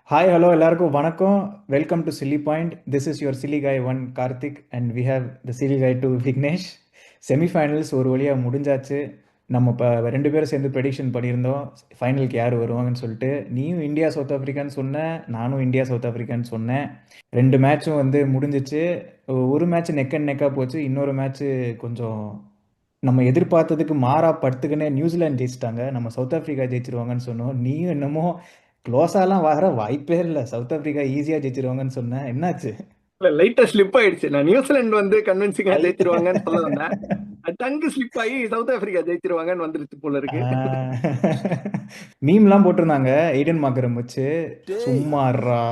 Hi, hello, எல்லாருக்கும் வணக்கம். Welcome to Silly Point. This is your silly guy 1 Karthik and we have the silly guy 2 Vignesh. Semi-finals ஒரு வழியாக முடிஞ்சாச்சு. நம்ம இப்போ ரெண்டு பேரும் சேர்ந்து ப்ரெடிக்ஷன் பண்ணியிருந்தோம் ஃபைனலுக்கு யார் வருவாங்கன்னு சொல்லிட்டு. நீயும் இந்தியா சவுத் ஆஃப்ரிக்கான்னு சொன்னேன், நானும் இந்தியா சவுத் ஆஃப்ரிக்கான்னு சொன்னேன். ரெண்டு மேட்சும் வந்து முடிஞ்சிச்சு. ஒரு மேட்ச் நெக் அண்ட் நெக்காக போச்சு, இன்னொரு மேட்ச்சு கொஞ்சம் நம்ம எதிர்பார்த்ததுக்கு மாறா படுத்துக்குன்னே நியூசிலாந்து ஜெயிச்சிட்டாங்க. நம்ம சவுத் ஆஃப்ரிக்கா ஜெயிச்சிருவாங்கன்னு சொன்னோம். நீயும் என்னமோ க்ளோஸாலாம் வர வாய்ப்பே இல்லை, சவுத் ஆஃப்ரிக்கா ஈஸியாக ஜெயிச்சிருவாங்கன்னு சொன்னேன். என்னாச்சு? இல்ல லைட்டா ஸ்லிப் ஆயிடுச்சு. நான் நியூசிலாந்து வந்து கன்வின்சிங்கா ஜெயிச்சிருவாங்கன்னு சொல்ல வந்தேன். டங்கு ஸ்லிப் ஆகி சவுத் ஆப்பிரிக்கா ஜெயிச்சிருவாங்கன்னு வந்துருச்சு போல இருக்கு. மீம்லாம் போட்டிருந்தாங்க எய்டன் மார்கரம் வச்சு, சும்மாறா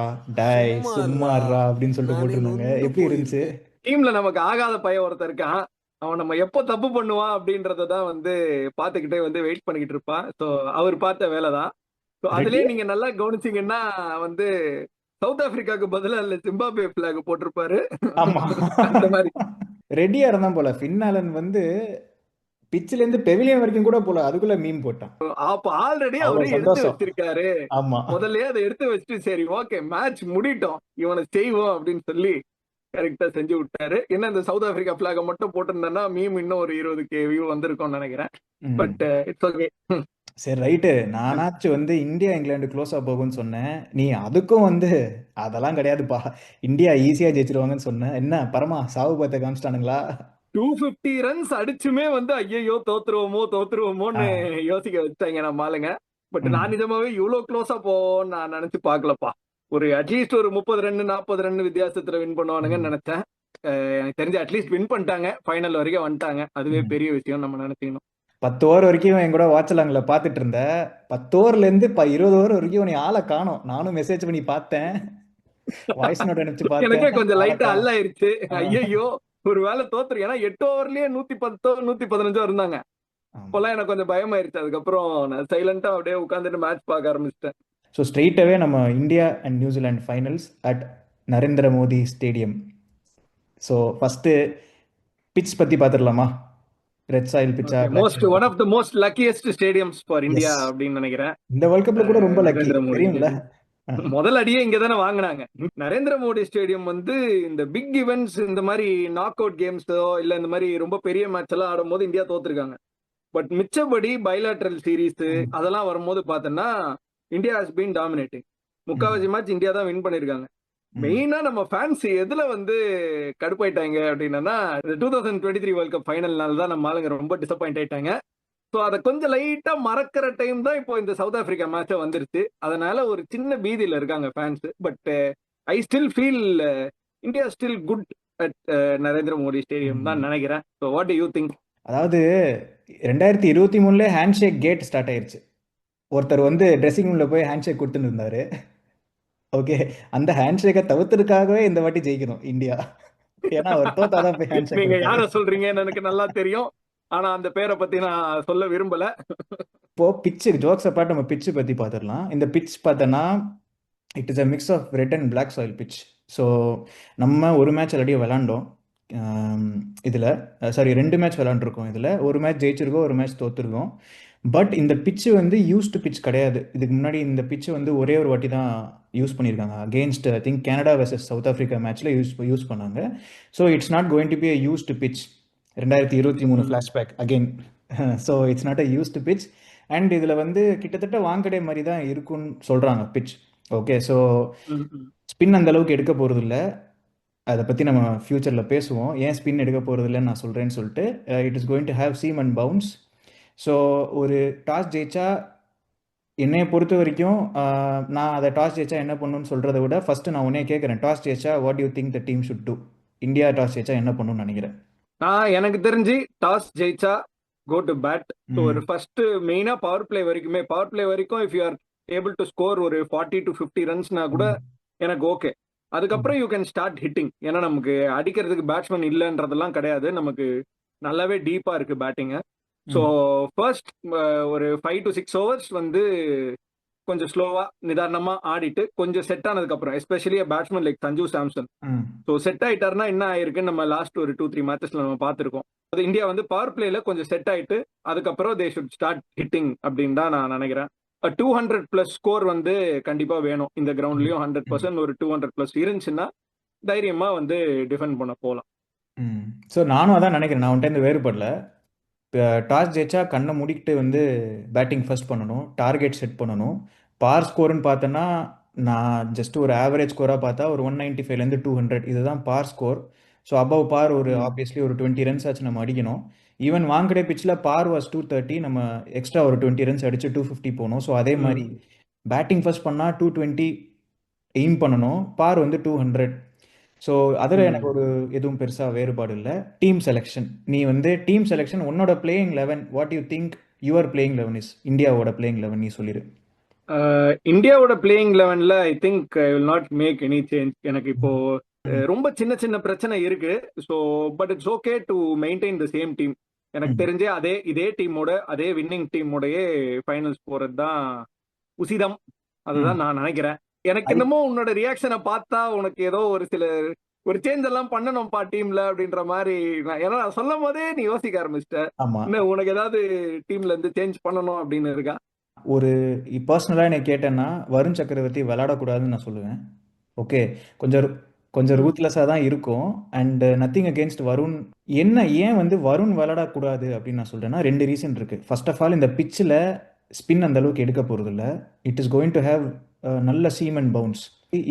டை சும்மாறா அப்படின்னு சொல்லிட்டு போட்டிருந்தாங்க. எப்படி இருந்துச்சு? டீம்ல நமக்கு ஆகாத பையன் ஒருத்தர் இருக்கான். அவன் நம்ம எப்போ தப்பு பண்ணுவான் அப்படின்றதான் வந்து பாத்துக்கிட்டே வந்து வெயிட் பண்ணிக்கிட்டு இருப்பான். ஸோ அவர் பார்த்த வேலைதான். ஸோ அதுலயே நீங்க நல்லா கவனிச்சீங்கன்னா வந்து சவுத் ஆப்பிரிக்காவுக்கு பதிலா இல்ல ஜிம்பாப்வே பிளாக் போட்டிருப்பாரு. ஆமா, அந்த மாதிரி ரெடியா இருந்தான் போல. ஃபின்னாலன் வந்து பிச்சில இருந்து பெவிலியன் வரைக்கும் கூட போல, அதுக்குள்ள மீம் போட்டான். அப்ப ஆல்ரெடி அவரு அவ்வளவு எடுத்து சந்தோஷம். வச்சிருக்காரு. ஆமா, முதல்லயே அதை எடுத்து வச்சுட்டு சரி ஓகே மேட்ச் முடிட்டோம் இவனை செய்வோம் அப்படின்னு சொல்லி கரெக்டா செஞ்சு விட்டாரு. என்ன இந்த சவுத் ஆப்பிரிக்கா பிளாக மட்டும் போட்டிருந்தேன்னா மீம் இன்னும் ஒரு 20K வியூ வந்திருக்கும்னு நினைக்கிறேன். But it's okay. சரி ரைட்டு. நானாச்சும் வந்து இந்தியா இங்கிலாந்து க்ளோஸா போகும்னு சொன்னேன். நீ அதுக்கும் வந்து அதெல்லாம் கிடையாதுப்பா, இந்தியா ஈஸியா ஜெயிச்சிருவாங்கன்னு சொன்னேன். என்ன பரமா சாவு பார்த்த காமிச்சிட்டானுங்களா? 250 ரன்ஸ் அடிச்சுமே வந்து ஐயோ தோத்துருவோமோன்னு யோசிக்க வச்சாங்க நம்ம ஆளுங்க. பட் நான் நிஜமாவே இவ்வளவு க்ளோஸா போவோம்னு நான் நினைச்சு பாக்கலப்பா. ஒரு அட்லீஸ்ட் ஒரு 30 ரன் 40 ரன் வித்தியாசத்துல வின் பண்ணுவானுங்கன்னு நினைச்சேன். எனக்கு தெரிஞ்சு அட்லீஸ்ட் வின் பண்ணிட்டாங்க, ஃபைனல் வரைக்கும் வந்துட்டாங்க. அதுவே பெரிய விஷயம் நம்ம நினைச்சுக்கணும். 10 ஓவர் வரைக்கும் என் கூட வாட்சலாங்கள பார்த்துட்டு இருந்தேன். 10 ஓவர்ல இருந்து 20 ஓவர் வரைக்கும் நீ ஆளை காணோம். நானும் மெசேஜ் பண்ணி பார்த்தேன், வாய்ஸ் நோட் அனுப்பிச்சு பார்த்தேன். எனக்கே கொஞ்சம் லைட்டா அல்லாயிருச்சு. ஐயோ ஒரு வேலை தோத்துரு. ஏன்னா 8 ஓவர்லயே 110 115 இருந்தாங்க. இப்பெல்லாம் எனக்கு கொஞ்சம் பயமாயிருச்சு. அதுக்கப்புறம் நான் சைலண்டா அப்படியே உட்காந்துட்டு மேட்ச் பார்க்க ஆரம்பிச்சிட்டேன். ஸோ ஸ்ட்ரெயிட்டாவே நம்ம India and New Zealand finals at Narendra Modi stadium. So first pitch பத்தி பார்த்துடலாமா? ரெட் சாயில் பிச்சா? One of the most luckiest stadiums for India அப்படின்னு நினைக்கிறேன். இந்த வேர்ல்ட் கப்ல கூட ரொம்ப லக்கி, நரேந்திர மோடி தெரியும்ல. முதல் அடியே இங்க தானே வாங்கினாங்க. நரேந்திர மோடி ஸ்டேடியம் வந்து இந்த பிக் இவெண்ட்ஸ், இந்த மாதிரி நாக் அவுட் கேம்ஸோ இல்ல இந்த மாதிரி ரொம்ப பெரிய மேட்ச் எல்லாம் ஆடும்போது இந்தியா தோத்துருக்காங்க. பட் மிச்சபடி பைலாட்ரல் சீரீஸ் அதெல்லாம் வரும்போது பார்த்தோன்னா இந்தியா ஹஸ் பீன் டாமினேட்டிங். முக்காவாசி மேட்ச் இந்தியா தான் வின் பண்ணிருக்காங்க. மெயினா நம்ம ஃபேன்ஸ் எதுல வந்து கடுப்பாயிட்டாங்க அப்படின்னா 2023 வேர்ல்ட் கப் ஃபைனல்னால தான் நம்ம ஆளுங்க ரொம்ப டிசப்பாயிண்ட் ஆயிட்டாங்க. ஸோ அதை கொஞ்சம் லைட்டா மறக்கிற டைம் தான் இப்போ இந்த சவுத் ஆப்பிரிக்கா மேட்ச வந்துருச்சு. அதனால ஒரு சின்ன பீதியில இருக்காங்க fans. But I still feel India still good at Narendra Modi stadium தான் நினைக்கிறேன். So what to you think? அதாவது 2023 ஹேண்ட் ஷேக் கேட் ஸ்டார்ட் ஆயிருச்சு. ஒருத்தர் வந்து ட்ரெஸ்ஸிங் ரூம்ல போய் ஹேண்ட் ஷேக் கொடுத்துன்னு இருந்தாரு. ஓகே, அந்த ஹேண்ட் ஷேக்கை தவிர்த்துறதுக்காகவே இந்த வாட்டி ஜெயிக்கணும் இந்தியா. ஏன்னா அவர் தோத்தாதான் போய் ஹேண்ட் ஷேக். நீங்க யார சொல்றீங்கன்னு எனக்கு நல்லா தெரியும், ஆனா அந்த பேரை பத்தி நான் சொல்ல விரும்பல. இப்போ பிச்சு ஜோக்ஸ் அப்பார்ட் நம்ம பிச்சு பத்தி பார்த்துடலாம். இந்த பிச் பார்த்தோன்னா it is a mix of red and black soil pitch. So நம்ம ஒரு மேட்ச் ஆல்ரெடி விளாண்டோம் இதில். சாரி, 2 மேட்ச் விளாண்டுருக்கோம் இதில். ஒரு மேட்ச் ஜெயிச்சிருக்கோம், ஒரு மேட்ச் தோத்துருக்கோம். பட் இந்த பிச்சு வந்து யூஸ்டு பிச் கிடையாது. இதுக்கு முன்னாடி இந்த பிச்சு வந்து ஒரே ஒரு வாட்டி தான் யூஸ் பண்ணியிருக்காங்க. Against I think Canada versus south Africa மேட்ச்சில் யூஸ் பண்ணாங்க. So it's not going to be a used pitch. 2023 flashback again. So it's not a used pitch. And இதில் வந்து கிட்டத்தட்ட வாங்கடே மாதிரி தான் இருக்குன்னு சொல்கிறாங்க பிச். ஓகே, ஸோ ஸ்பின் அந்த அளவுக்கு எடுக்க போகிறது இல்லை. அதை பற்றி நம்ம ஃப்யூச்சரில் பேசுவோம், ஏன் ஸ்பின் எடுக்க போகிறது இல்லைன்னு நான் சொல்கிறேன்னு சொல்லிட்டு. It is going to have seam and bounce. So ஒரு டாஸ் ஜெயிச்சா, என்னையை பொறுத்த வரைக்கும் நான் அதை டாஸ் ஜெயிச்சா என்ன பண்ணணும்னு சொல்கிறத விட ஃபஸ்ட்டு நான் உடனே கேட்குறேன், டாஸ் ஜெயிச்சா what you think the team should do? India toss ஜெயிச்சா என்ன பண்ணணும்னு நினைக்கிறேன்? எனக்கு தெரிஞ்சு டாஸ் ஜெயிச்சா கோ டு பேட். ஒரு ஃபர்ஸ்ட் மெயினா பவர் பிளே வரைக்கும் if you are able to score ஒரு 40 to 50 ரன்ஸ்னா கூட எனக்கு ஓகே. அதுக்கப்புறம் யூ கேன் ஸ்டார்ட் ஹிட்டிங். ஏன்னா நமக்கு அடிக்கிறதுக்கு பேட்ஸ்மேன் இல்லைன்றதெல்லாம் கிடையாது, நமக்கு நல்லாவே டீப்பா இருக்கு பேட்டிங். ஸோ ஃபர்ஸ்ட் ஒரு 5 to 6 ஓவர்ஸ் வந்து கொஞ்சம் ஸ்லோவா நிதானமா ஆடிட்டு கொஞ்சம் செட் ஆனதுக்கு அப்புறம், especially batsman like Sanju Samson so set ஆயிட்டாருன்னா என்ன ஆயிருக்குன்னு நம்ம லாஸ்ட் ஒரு 2-3 மேட்சஸ்ல நம்ம பார்த்துருக்கோம். அது இந்தியா வந்து பவர் பிளேல கொஞ்சம் செட் ஆயிட்டு அதுக்கப்புறம் தே ஷுட் ஸ்டார்ட் ஹிட்டிங் அப்படின்னு தான் நான் நினைக்கிறேன். 200+ ஸ்கோர் வந்து கண்டிப்பா வேணும். இந்த ம், கிரவுண்ட்லயும் ம், 100% ஒரு 200+ இருந்துச்சுன்னா தைரியமா வந்து டிஃபெண்ட் பண்ண போலாம். ம். ஸோ நானும் அதான் நினைக்கிறேன். நான் உன்கிட்ட இருந்து வேறுபடல. டாஸ் ஜெயிச்சா கண்ணை மூடிக்கிட்டு வந்து பேட்டிங் ஃபர்ஸ்ட் பண்ணணும், டார்கெட் செட் பண்ணணும். பார் ஸ்கோர்னு பார்த்தோன்னா நான் ஜஸ்ட் ஒரு ஆவரேஜ் ஸ்கோராக பார்த்தா ஒரு 195லேருந்து 200 இதுதான் பார் ஸ்கோர். ஸோ அபவ் பார் ஒரு ம். ஆப்வியஸ்லி ஒரு 20 ரன்ஸ் ஆச்சு நம்ம அடிக்கணும். ஈவன் வாங்கடே பிச்சில் பார் வாஸ் 230, நம்ம எக்ஸ்ட்ரா ஒரு 20 ரன்ஸ் அடிச்சு 250 போகணும். ஸோ அதே மாதிரி ம். பேட்டிங் ஃபர்ஸ்ட் பண்ணால் 220 எய்ம் பண்ணணும், பார் வந்து 200. ஸோ அதில் எனக்கு ம். ஒரு எதுவும் பெருசாக வேறுபாடு இல்லை. டீம் செலெக்ஷன், நீ வந்து டீம் செலெக்ஷன் உன்னோட playing 11 what you think your playing 11 is, இந்தியாவோட பிளேயிங் 11 நீ சொல்லிடு. இந்தியாவோட பிளேயிங் 11ல I think I will not make any change. எனக்கு இப்போ ம், ரொம்ப சின்ன சின்ன பிரச்சனை இருக்கு. So but it's okay to maintain the same team. எனக்கு ம், தெரிஞ்சே இதே டீமோட அதே வின்னிங் டீமோடயே ஃபைனல்ஸ் போறது தான் உசிதம். ம். அதுதான் நான் நினைக்கிறேன். எனக்கு ஐ என்னமோ உன்னோட ரியாக்ஷனை பார்த்தா உனக்கு ஏதோ ஒரு சேஞ்ச் எல்லாம் பண்ணணும்ப்பா டீம்ல அப்படின்ற மாதிரி ஏன்னா நான் சொல்லும் போதே நீ யோசிக்க ஆரம்பிச்சிட்ட. ஆமாம். இன்னும் உனக்கு ஏதாவது டீம்ல இருந்து சேஞ்ச் பண்ணணும் அப்படின்னு இருக்கா? ஒரு பர்சனலாக என்னை கேட்டேன்னா வருண் சக்கரவர்த்தி விளையாடக்கூடாதுன்னு நான் சொல்லுவேன். ஓகே, கொஞ்சம் கொஞ்சம் ம். ரூத்லெஸ்ஸாக தான் இருக்கும். And nothing against Varun. ஏன் வந்து வருண் விளையாடக்கூடாது அப்படின்னு நான் சொல்கிறேன்னா ரெண்டு ரீசன் இருக்குது. ஃபர்ஸ்ட் ஆஃப் ஆல், இந்த பிச்சில் ஸ்பின் அந்த அளவுக்கு எடுக்க போகிறதில்ல. It is going to have நல்ல சீம் அண்ட் பவுன்ஸ்.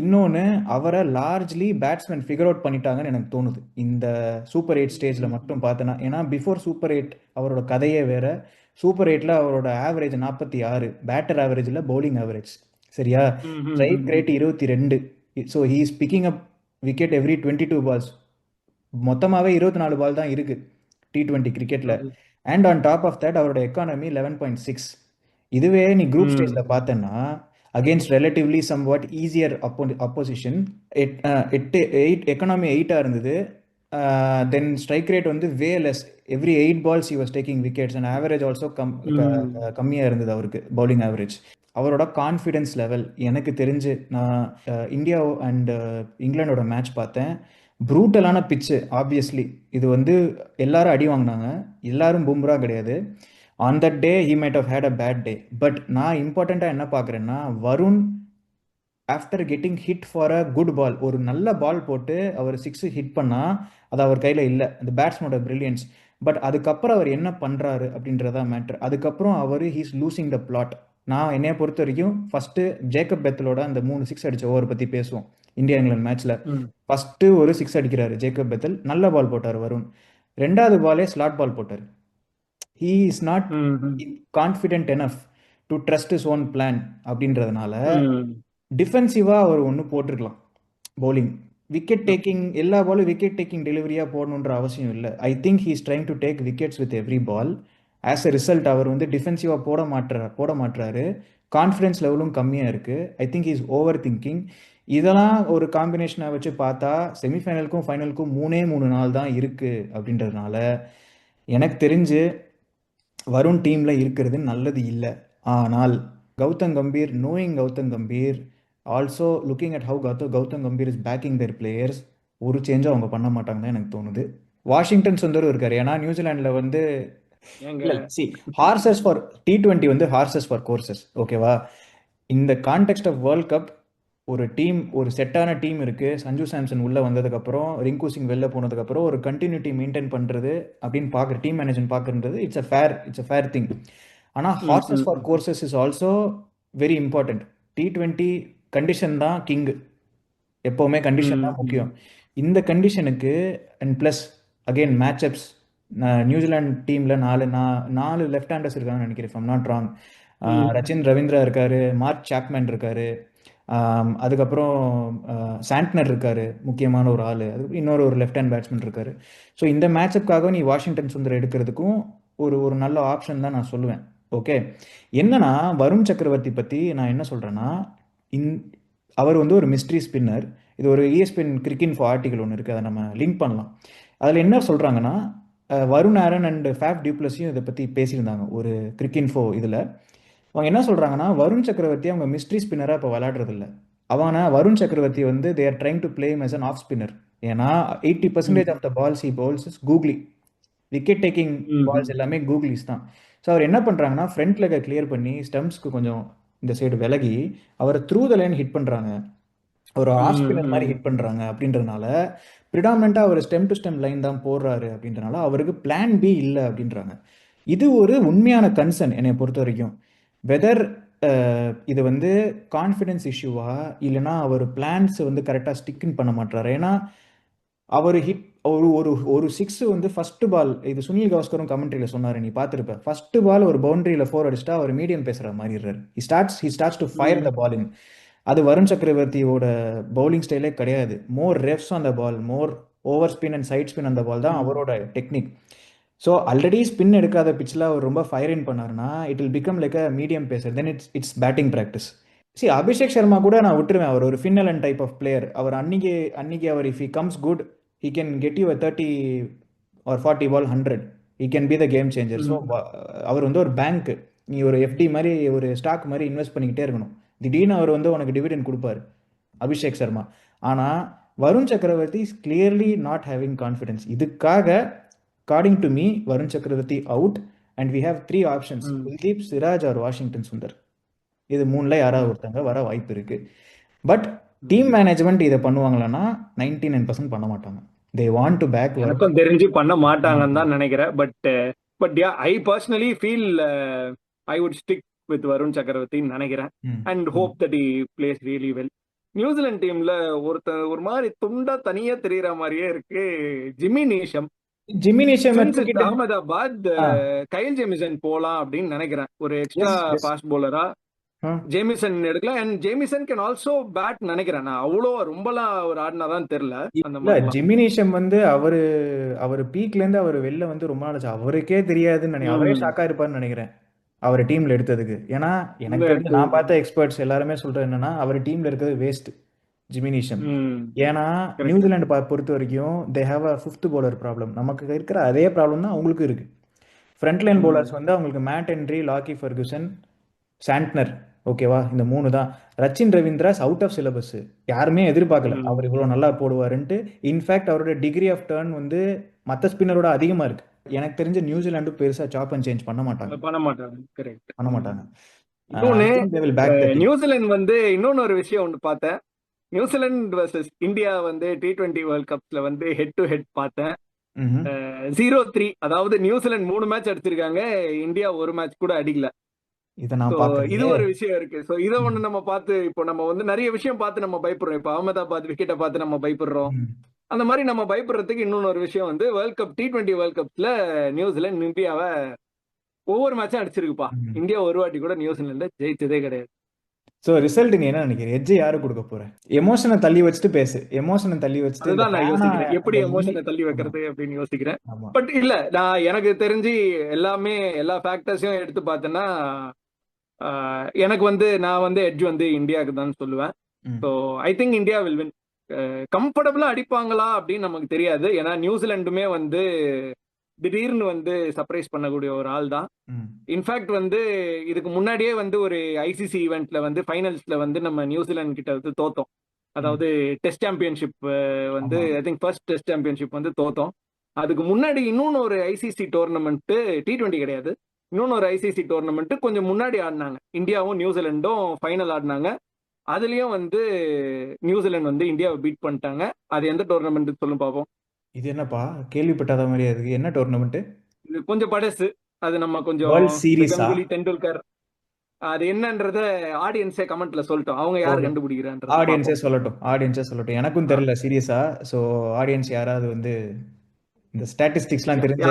இன்னொன்று, அவரை லார்ஜ்லி பேட்ஸ்மேன் ஃபிகர் அவுட் பண்ணிட்டாங்கன்னு எனக்கு தோணுது இந்த சூப்பர் 8 ஸ்டேஜில் மட்டும் பார்த்தேன்னா. ஏன்னா பிஃபோர் சூப்பர் 8 அவரோட கதையே வேற. சூப்பர் 8ல் அவரோட ஆவரேஜ் 46, பேட்டர் ஆவரேஜில் பவுலிங் ஆவரேஜ். சரியா? ம். ம். ஸ்ட்ரைக் ம். Rate 22. So he is picking up wicket every 22 balls. மொத்தமாகவே 24 பால் தான் இருக்கு T20 கிரிக்கெட்டில். ம். And on top of that அவரோட எக்கானமி 11.6. இதுவே நீ குரூப் ம். ஸ்டேஜில் பார்த்தேன்னா against relatively somewhat easier opposition, economy 8ஆக இருந்தது. தென் ஸ்ட்ரைக் ரேட் வந்து way less. Every 8 balls he was taking wickets and average also ம். கம்மியாக இருந்தது அவருக்கு பவுலிங் ஆவரேஜ். அவரோட கான்ஃபிடென்ஸ் லெவல் எனக்கு தெரிஞ்சு, நான் இந்தியா அண்ட் இங்கிலாண்டோட மேட்ச் பார்த்தேன். ப்ரூட்டலான பிச்சு ஆப்வியஸ்லி. இது வந்து எல்லாரும் அடி வாங்கினாங்க, எல்லாரும் பும்ரா கிடையாது. On that day he might have had a bad day. But நான் இம்பார்ட்டண்ட்டாக என்ன பார்க்குறேன்னா, Varun after getting hit for a good ball, ஒரு நல்ல பால் போட்டு அவர் 6 ஹிட் பண்ணால் அது அவர் கையில் இல்லை, அந்த பேட்ஸ்மேனோட பிரில்லியன்ஸ். பட் அதுக்கப்புறம் அவர் என்ன பண்ணுறாரு அப்படின்றதா மேட்ரு. அதுக்கப்புறம் அவர் ஹீஸ் லூசிங் த பிளாட். நான் என்னைய பொறுத்த வரைக்கும் ஃபஸ்ட்டு ஜேக்கப் பெத்தலோட அந்த 3 6 அடித்த ஓவர் பற்றி பேசுவோம். இந்தியா இங்கிலாந்து மேட்ச்சில் ம். ஃபஸ்ட்டு ஒரு 6 அடிக்கிறாரு ஜேக்கப் பெத்தல், நல்ல பால் போட்டார் வருண். ரெண்டாவது பாலே ஸ்லாட் பால் போட்டார். ஹீ இஸ் நாட் ம். ம். Confident enough to trust is own plan. அப்படின்றதுனால ம். டிஃபென்சிவாக அவர் ஒன்று போட்டிருக்கலாம் பவுலிங். விக்கெட் டேக்கிங் எல்லா பாலும் விக்கெட் டேக்கிங் டெலிவரியாக போடணுன்ற அவசியம் இல்லை. I think he is trying to take wickets with every ball. As a result அவர் வந்து டிஃபென்சிவாக போட மாட்டுறாரு. கான்ஃபிடன்ஸ் லெவலும் கம்மியாக இருக்குது. I think he is overthinking. இதெல்லாம் ஒரு காம்பினேஷனை வச்சு பார்த்தா செமிஃபைனலுக்கும் ஃபைனலுக்கும் 3 நாள் தான் இருக்குது. அப்படின்றதுனால எனக்கு தெரிஞ்சு வருண் டீமில் இருக்கிறது நல்லது இல்லை. ஆனால் Gautam Gambhir, knowing Gautam Gambhir, also looking at how Gautam Gambhir is backing their players, ஒரு சேஞ்சும் அவங்க பண்ண மாட்டாங்க தான் எனக்கு தோணுது. வாஷிங்டன் சுந்தரும் இருக்காரு. ஏன்னா நியூசிலாண்டில் வந்து ஏங்க இல்லை சி ஹார்சஸ் ஃபார் T20 வந்து ஹார்சஸ் ஃபார் கோர்சஸ். ஓகேவா? இந்த கான்டெக்ட் ஆஃப் வேர்ல்ட் கப் ஒரு டீம், ஒரு செட்டான டீம் இருக்குது. சஞ்சு சாம்சன் உள்ளே வந்ததுக்கப்புறம், ரிங்கு சிங் வெளில போனதுக்கப்புறம் ஒரு கண்டினியூட்டி மெயின்டைன் பண்ணுறது அப்படின்னு பார்க்குற டீம் மேனேஜ்மெண்ட் பார்க்குறது இட்ஸ் அ ஃபேர் திங். ஆனால் ம். ஹார்சஸ் ம். For courses is also very important. T20 condition தான் கிங். எப்போவுமே கண்டிஷன் ம். தான் ம். முக்கியம். இந்த கண்டிஷனுக்கு and plus again matchups, New Zealand டீமில் நாலு லெஃப்ட் ஹேண்டர்ஸ் இருக்காங்கன்னு நினைக்கிறேன், if I'm not wrong. ம். ரச்சின் ரவீந்திரா இருக்காரு, மார்க் சாப்மேன் இருக்காரு, அதுக்கப்புறம் சாண்ட்னர் இருக்காரு, முக்கியமான ஒரு ஆள். அதுக்கப்புறம் இன்னொரு லெஃப்ட் ஹேண்ட் பேட்ஸ்மேன் இருக்காரு. ஸோ இந்த மேட்சப்புக்காக நீ வாஷிங்டன் சுந்தர் எடுக்கிறதுக்கும் ஒரு நல்ல ஆப்ஷன் தான் நான் சொல்லுவேன். ஓகே, என்னன்னா வருண் சக்கரவர்த்தி பற்றி நான் என்ன சொல்கிறேன்னா, இன் அவர் வந்து ஒரு மிஸ்ட்ரி ஸ்பின்னர். இது ஒரு ESPN கிரிக்கின்ஃபோ ஆர்டிகல் ஒன்று இருக்குது, அதை நம்ம லிங்க் பண்ணலாம். அதில் என்ன சொல்கிறாங்கன்னா, வருண் ஆரன் அண்ட் ஃபேஃப் டியூப்ளஸியும் இதை பற்றி பேசியிருந்தாங்க ஒரு கிரிக்கின்ஃபோ இதில். அவங்க என்ன சொல்கிறாங்கன்னா, வருண் சக்கரவர்த்தி அவங்க மிஸ்ட்ரி ஸ்பின்னராக இப்போ விளையாடுறதில்ல. வருண் சக்கரவர்த்தி வந்து they are trying to play as an off spinner. ஏன்னா 80% of the balls he bowls is googly. Wicket taking hmm. Balls எல்லாமே கூகுளிஸ் தான். ஸோ அவர் என்ன பண்ணுறாங்கன்னா, ஃப்ரண்ட் லெக்கை கிளியர் பண்ணி ஸ்டம்ப்ஸ்க்கு கொஞ்சம் இந்த சைடு விலகி அவரை த்ரூ த லைன் ஹிட் பண்ணுறாங்க, ஒரு ஆஃப் ஸ்பின்னர் மாதிரி ஹிட் பண்ணுறாங்க அப்படின்றதுனால ப்ரிடாமினண்ட்டாக அவர் ஸ்டெம் டு ஸ்டெம் லைன் தான் போடுறாரு அப்படின்றனால அவருக்கு பிளான் பி இல்லை அப்படின்றாங்க. இது ஒரு உண்மையான கன்சர்ன் என்னை பொறுத்த வரைக்கும். வெதர் இது வந்து கான்ஃபிடென்ஸ் இஷ்யூவா இல்லைனா அவர் பிளான்ஸ் வந்து கரெக்டாக ஸ்டிக்இன் பண்ண மாட்டாரு. ஏன்னா அவர் ஹிட் ஒரு ஒரு ஒரு சிக்ஸ் வந்து ஃபர்ஸ்ட் பால், இது சுனில் கவாஸ்கரும் கமெண்ட்ரியில் சொன்னார், நீ பார்த்துருப்ப, ஃபர்ஸ்ட் பால் ஒரு பவுண்டரியில் 4 அடிச்சிட்டா அவர் மீடியம் பேசுகிற மாதிரி he starts to fire the ball in. அது வருண் சக்கரவர்த்தியோட பவுலிங் ஸ்டைலே கிடையாது. More revs on the ball, more over spin and side spin அந்த பால் தான் அவரோட டெக்னிக். ஸோ ஆல்ரெடி ஸ்பின் எடுக்காத பிச்சில் அவர் ரொம்ப ஃபயர் இன் பண்ணாருன்னா it will become like a medium pacer, then it's batting practice. Abhishek Sharma கூட நான் விட்டுருவேன், அவர் ஒரு ஃபின்னலன் டைப் ஆஃப் பிளேயர். அவர் அன்னைக்கு அவர் if he comes good he can get you a 30 or 40 ball 100, he can be the game changer. So அவர் வந்து ஒரு பேங்க், நீ ஒரு எஃப்டி மாதிரி ஒரு ஸ்டாக் மாதிரி இன்வெஸ்ட் பண்ணிக்கிட்டே இருக்கணும். திடீர்னு அவர் வந்து உனக்கு டிவிடெண்ட் கொடுப்பாரு அபிஷேக் சர்மா. ஆனால் Varun Chakravarthy is clearly not having confidence. இதுக்காக according to me Varun Chakravarthy out and we have 3 options, Kuldeep, Siraj or Washington Sundar. இது 3ல யாராவது ஒருத்தங்க வர வாய்ப்பு இருக்கு. பட் டீம் மேனேஜ்மெண்ட் இதை பண்ணுவாங்களான்னா 99% பண்ண மாட்டாங்க. They want to back. எனக்கும் தெரிஞ்சு பண்ண மாட்டாங்கன்னு தான் நினைக்கிறேன். But yeah, I personally feel I would stick with Varun சக்கரவர்த்தின்னு நினைக்கிறேன். And hope that he plays really well. New Zealand டீம்ல ஒரு மாதிரி துண்டா தனியா தெரியற மாதிரியே இருக்கு Jimmy Neesham. Ahmedabad Kyle Jamieson போலாம் அப்படின்னு நினைக்கிறேன், ஒரு எக்ஸ்ட்ரா ஃபாஸ்ட் பவுலரா ஜேமிசன் எடுக்கலாம். And Jamieson can also bat நினைக்கிறேன். நான் அவ்வளோ ரொம்பலாம் ஒரு ஆடினாதான் தெரியல. அந்த ஜிமினேஷம் வந்து அவர் பீக்ல இருந்து அவர் வெளில வந்து ரொம்ப நாள் அவருக்கே தெரியாதுன்னு நினைக்கிறேன். அவரே ஷாக்கா இருப்பாருன்னு நினைக்கிறேன் அவர் டீம்ல எடுத்ததுக்கு. ஏன்னா எனக்கு தெரிஞ்சு நான் பார்த்த எக்ஸ்பர்ட்ஸ் எல்லாருமே சொல்றது என்னன்னா அவர் டீம்ல இருக்கிறது வேஸ்ட் ஜிமினேஷம். ஏன்னா நியூசிலாந்து பொறுத்த வரைக்கும் they have a 5th bowler problem. நமக்கு இருக்கிற அதே ப்ராப்ளம் தான் அவங்களுக்கு இருக்கு. ஃப்ரண்ட் லைன் பவுலர்ஸ் வந்து அவங்களுக்கு mat Henry, Lockie Ferguson, Santner, ஓகேவா, இந்த 3 தான். ரச்சின் ரவீந்திராஸ் அவுட் ஆஃப் சிலபஸ், யாருமே எதிர்பார்க்கல அவர் இவ்வளோ நல்லா போடுவாருன்ட்டு. இன்ஃபேக்ட் அவரோட டிகிரி ஆஃப் டர்ன் வந்து மற்ற ஸ்பின்னரோட அதிகமாக இருக்கு. எனக்கு தெரிஞ்ச நியூசிலாண்டு பெருசா சாப் அண்ட் சேஞ்ச் பண்ண மாட்டாங்க. நியூசிலாந்து வந்து இன்னொன்னு ஒரு விஷயம் ஒன்று பார்த்தேன். நியூசிலாந்து வர்சஸ் இந்தியா வந்து T20 வேர்ல்ட் கப்ஸ்ல வந்து ஹெட் டு ஹெட் பார்த்தேன். 0-3, அதாவது நியூசிலாந்து 3 மேட்ச் அடிச்சிருக்காங்க, இந்தியா ஒரு மேட்ச் கூட அடிக்கல. இது ஒரு விஷயம் இருக்கு. சோ இத ஒண்ணு நம்ம பார்த்து இப்போ நம்ம வந்து நிறைய விஷயம் பார்த்து நம்ம பயப்படுறோம். இப்போ அகமதாபாத் விக்கெட்டை பார்த்து நம்ம பயப்படுறோம். அந்த மாதிரி நம்ம பயப்படுறதுக்கு இன்னொன்னு ஒரு விஷயம் வந்து வேர்ல்ட் கப் T20 வேர்ல்ட் கப்ஸ்ல நியூசிலாந்து இந்தியாவை ஒவ்வொரு மேட்சும் அடிச்சிருக்குப்பா. இந்தியா ஒரு வாட்டி கூட நியூசிலாந்து ஜெயிச்சதே கிடையாது. சோ ரிசல்ட் நீ என்ன நினைக்கிறீங்க? எட்ஜ் யாரு கொடுக்க போற? எமோஷனை தள்ளி வச்சுட்டு பேசு. எமோஷனை தள்ளி வச்சுட்டு அதுதான் நான் யோசிக்கிறேன், எப்படி எமோஷனை தள்ளி வைக்கிறது அப்படின்னு யோசிக்கிறேன். பட் இல்ல, நான் எனக்கு தெரிஞ்சு எல்லா ஃபேக்டர்ஸையும் எடுத்து பார்த்தேன்னா எனக்கு வந்து நான் வந்து எட்ஜ் வந்து இந்தியாவுக்கு தான் சொல்லுவேன். So I think India will win. கம்ஃபர்டபுளா அடிப்பாங்களா அப்படின்னு நமக்கு தெரியாது. ஏன்னா நியூசிலாண்டுமே வந்து திடீர்னு வந்து சர்ப்ரைஸ் பண்ணக்கூடிய ஒரு ஆள் தான். இன்ஃபேக்ட் வந்து இதுக்கு முன்னாடியே வந்து ஒரு ஐசிசி ஈவெண்ட்ல வந்து ஃபைனல்ஸ்ல வந்து நம்ம நியூசிலாந்து கிட்ட வந்து தோத்தோம். அதாவது டெஸ்ட் சாம்பியன்ஷிப் வந்து I think first test championship வந்து தோத்தோம். அதுக்கு முன்னாடி இன்னொன்னு ஒரு ஐசிசி டோர்னமெண்ட், T20 கிடையாது, இன்னொன்னு ஒரு ஐசிசி டோர்னமெண்ட் கொஞ்சம் முன்னாடி ஆடினாங்க. இந்தியாவும் நியூசிலாண்டும் ஃபைனல் ஆடினாங்க. அதுலயும் வந்து நியூசிலாந்து வந்து இந்தியாவை பீட் பண்ணிட்டாங்க. அது எந்த டோர்னமெண்ட் சொல்லும் பார்ப்போம். இது என்னப்பா கேள்விப்பட்டாத மாதிரியா இருக்கு? என்ன டோர்னமெண்ட்? இது கொஞ்சம் படசு, அது நம்ம கொஞ்சம் கங்குலி, டெண்டுல்கர், அது என்னன்றத ஆடியன்ஸே கமெண்ட்ல சொல்லட்டும். அவங்க யார் கண்டுபிடிக்கிறாங்க? ஆடியன்ஸே சொல்லட்டும். எனக்கும் தெரியல சீரியஸா. சோ ஆடியன்ஸ் யாராவது வந்து இந்த ஸ்டாட்டிஸ்டிக்ஸ்லாம் தெரிஞ்ச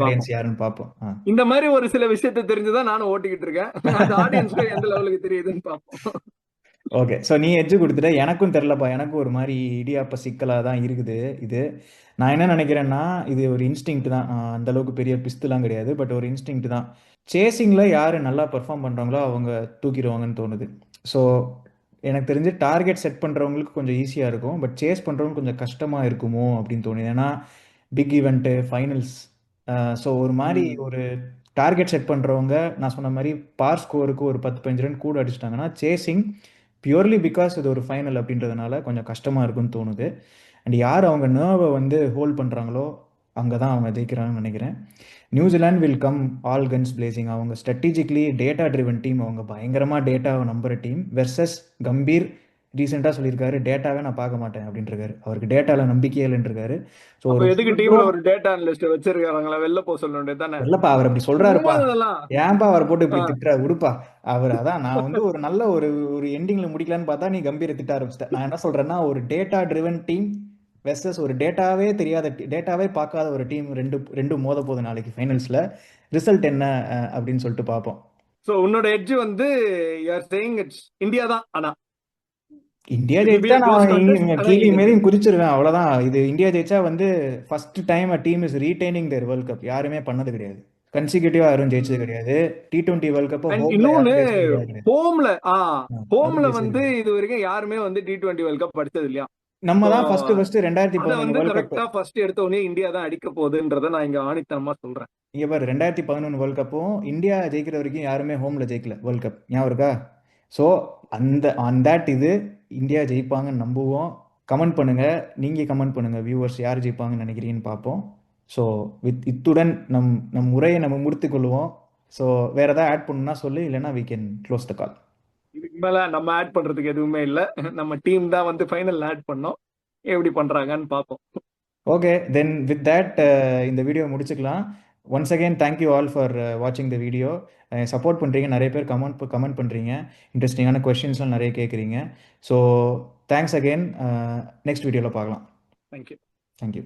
ஆடியன்ஸ் யாருன்னு பாப்போம். இந்த மாதிரி ஒரு சில விஷயத்தை தெரிஞ்சுதான் நானும் ஓட்டிக்கிட்டு இருக்கேன். அந்த ஆடியன்ஸ்ல எந்த லெவலுக்கு தெரியுதுன்னு பாப்போம். ஓகே, ஸோ நீ எட்ஜ் கொடுத்துட்ட. எனக்கும் தெரிலப்பா, எனக்கும் ஒரு மாதிரி இடியாப்ப சிக்கலாக தான் இருக்குது இது. நான் என்ன நினைக்கிறேன்னா இது ஒரு இன்ஸ்டிங்க்ட் தான், அந்த அளவுக்கு பெரிய பிஸ்துலாம் கிடையாது, பட் ஒரு இன்ஸ்டிங்க்ட் தான். சேசிங்கில் யார் நல்லா பெர்ஃபார்ம் பண்ணுறாங்களோ அவங்க தூக்கிடுவாங்கன்னு தோணுது. ஸோ எனக்கு தெரிஞ்சு டார்கெட் செட் பண்ணுறவங்களுக்கு கொஞ்சம் ஈஸியாக இருக்கும், பட் சேஸ் பண்ணுறவங்க கொஞ்சம் கஷ்டமாக இருக்குமோ அப்படின்னு தோணுது. ஏன்னா பிக் ஈவெண்ட்டு, ஃபைனல்ஸ், ஸோ ஒரு மாதிரி ஒரு டார்கெட் செட் பண்ணுறவங்க நான் சொன்ன மாதிரி பார் ஸ்கோருக்கு ஒரு 10-15 ரன் கூட அடிச்சிட்டாங்கன்னா சேசிங் பியூர்லி பிகாஸ் இது ஒரு ஃபைனல் அப்படின்றதுனால கொஞ்சம் கஷ்டமாக இருக்குன்னு தோணுது. அண்ட் யார் அவங்க நர்வை வந்து ஹோல்ட் பண்ணுறாங்களோ அங்கே தான் அவங்க ஜெயிக்கிறாங்கன்னு நினைக்கிறேன். New Zealand will come all guns blazing. அவங்க ஸ்ட்ராட்டஜிக்கலி டேட்டா ட்ரிவன் டீம், அவங்க பயங்கரமாக டேட்டாவை நம்புற டீம். வெர்சஸ் கம்பீர் ரீசெண்டாக சொல்லியிருக்காரு, டேட்டாவே நான் பார்க்க மாட்டேன் அப்படின்ட்டு. அவருக்கு டேட்டாவில் நம்பிக்கையே இல்லைன்றிருக்காரு. ஸோ அப்ப ஒரு எதுக்கு டீம்ல ஒரு டேட்டா அனலிஸ்ட் வச்சிருக்காங்களா? வெளில போக சொல்ல வேண்டியது தானே. இல்லப்பா, அவர் அப்படி சொல்றாருப்பா, அதெல்லாம் ஏன்பா அவரை போட்டு இப்படி திட்டுற விடுப்பா. அவர் அதான் நான் வந்து ஒரு நல்ல ஒரு ஒரு எண்டிங்ல முடிக்கலான்னு பார்த்தா நீ கம்பீரை திட்ட ஆரம்பிச்சிட்ட. நான் என்ன சொல்றேன்னா, ஒரு டேட்டா ட்ரிவன் டீம் வெர்சஸ் ஒரு டேட்டாவே தெரியாத டேட்டாவே பார்க்காத ஒரு டீம், ரெண்டு மோத போகுது நாளைக்கு ஃபைனல்ஸ்ல. ரிசல்ட் என்ன அப்படின்னு சொல்லிட்டு பார்ப்போம். சோ உன்னோட எட்ஜ் வந்து you are saying it's India தான். ஆனா இந்தியா it will be ஜெயிச்சா a close நான் contest. ஆனா கீழி இந்தியா மாரி குதிச்சிருவேன், அவ்வளவுதான். இது இந்தியா ஜெயிச்சா வந்து first time team is retaining their world cup. யாருமே பண்ணது கிடையாது, கன்சிக்யூட்டிவா யாரும் ஜெயிச்சது கிடையாது. T20 வேர்ல்ட் கப் அண்ட் ஹோம்ல இன்னொன்னு யாரும் ஜெயிச்சது கிடையாது. ஹோம்ல அது ஹோம்ல ஜெயிச்சது வந்து கிடையாது. இது வரைக்கும் யாருமே வந்து T20 வேர்ல்ட் கப் அடிச்சது இல்லையா. நம்ம சோ தான் ஃபர்ஸ்ட் அத 2011 வந்து வேர்ல்ட் கப். கரெக்டா ஃபர்ஸ்ட் எடுத்த உடனே இந்தியா தான் அடிக்க போகுதுன்றத நான் இங்க ஆணித்தனமா சொல்றேன். இங்க பாரு, 2011 வேர்ல்ட் கப்பும் இந்தியா ஜெயிக்கிற வரைக்கும் யாருமே ஹோம்ல ஜெயிக்கல வேர்ல்ட் கப், ஞாபகம் இருக்கா? ஸோ ஆன் தட் இது இந்தியா ஜெயிப்பாங்கன்னு நம்புவோம். கமெண்ட் பண்ணுங்க, நீங்க கமெண்ட் பண்ணுங்க வியூவர்ஸ், யார் ஜெயிப்பாங்கன்னு நினைக்கிறீங்கன்னு பார்ப்போம். ஸோ இத்துடன் நம் உரையை நம்ம முடித்துக் கொள்வோம். ஸோ வேற ஏதாவது ஆட் பண்ணணும்னா சொல்லு, இல்லைன்னா we can close the call. இதுக்கு மேல நம்ம ஆட் பண்றதுக்கு எதுவுமே இல்ல. நம்ம டீம் தான் வந்து ஃபைனல் ஆட் பண்ணோம். எப்படி பண்றாங்கன்னு பார்ப்போம். ஓகே, தென் வித் தட் இந்த வீடியோ முடிச்சுக்கலாம். Once again thank you all for வாட்சிங் த வீடியோ. சப்போர்ட் பண்ணுறீங்க, நிறைய பேர் கமெண்ட் பண்ணுறீங்க, இன்ட்ரெஸ்டிங்கான கொஷின்ஸ்லாம் நிறைய கேட்குறீங்க. So thanks again. நெக்ஸ்ட் வீடியோவில் பார்க்கலாம். தேங்க்யூ. தேங்க்யூ.